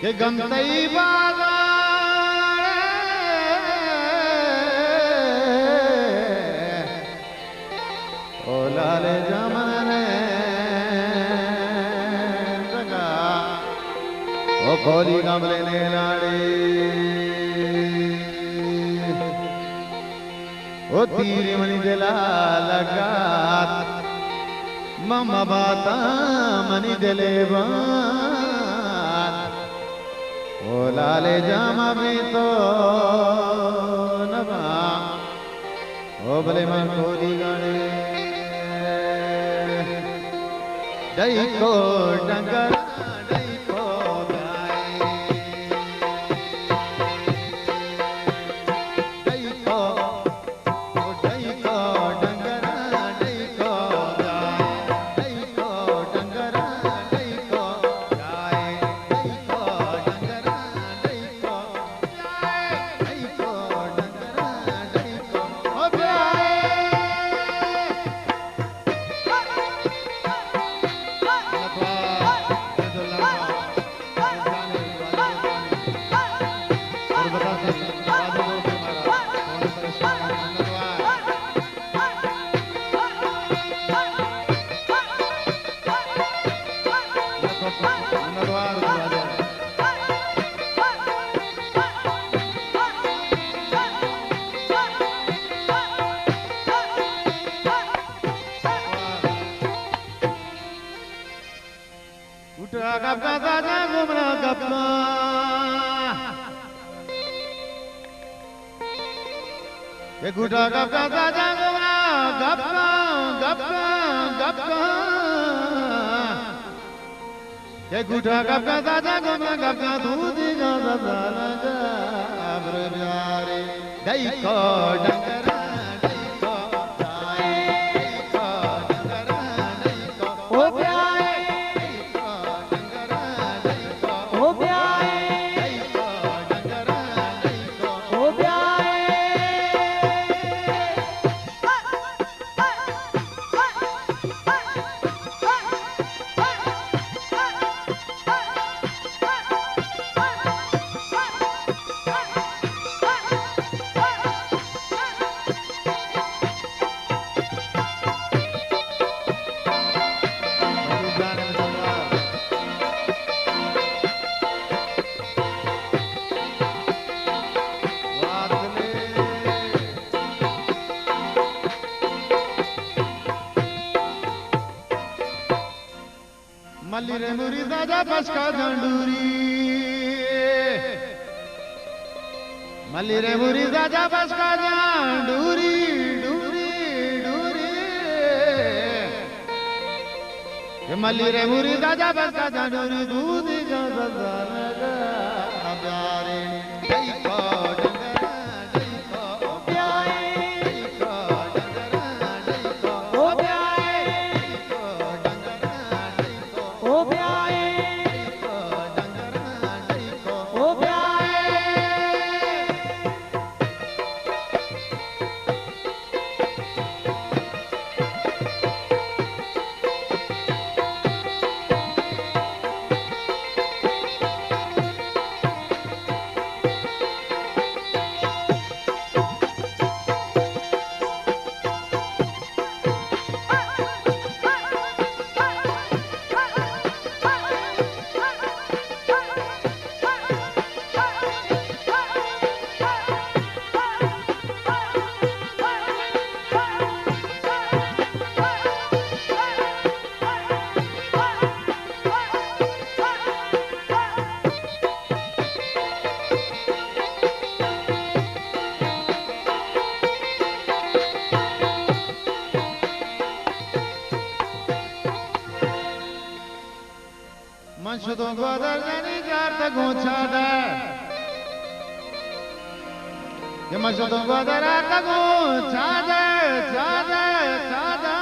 के गंतई बागाड़े ओ लाले जमाने जगा ओ खोली गमले ने लाड़ी ओ तीर मनी दिला लगात मम्मा बाता मनी दिले बात ओ लाले जामा भी तो नबा ओ भले मन खोली गाने दई को डंगर दई को गाय दई को डंगर दई को गाय दई को डंगर दई को गाय दई को डंगर दई को गाय दई को डंगर दई को ओ गाय गप्पा दादा घूमना गप्पा ये गुटा गप्पा दादा घूमना गप्पा गप्पा गप्पा ये गुटा गप्पा दादा घूमना गप्पा दूध का दादा लगा अब्र प्यारे दई को डंगर दई को गाय दई को डंगर दई को ओ प्यारे मल्ली रे मुरी दादा पचका दंडूरी मल्ली रे मुरी दादा पचका दंडूरी डूरी डूरी ये मल्ली रे मुरी दादा पचका दंडूरी दूध का दादा लगा प्यारे दई को डंगर दई को प्यारे दई को डंगर दई को ओ प्यारे दई को डंगर दई को ओ प्यारे दई को डंगर दई को ओ प्यारे मनसुदों को दर्जनी जार तक छाड़ा ये मनसुदों को दरा तक छाड़ा छाड़ा छाड़ा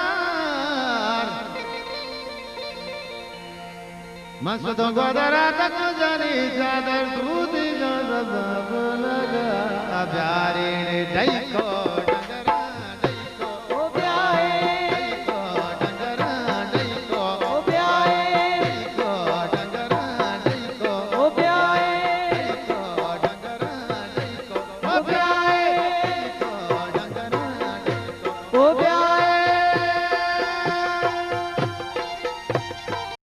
मनसुदों को दरा तक जानी चादर दूध का लगा प्यारे दई को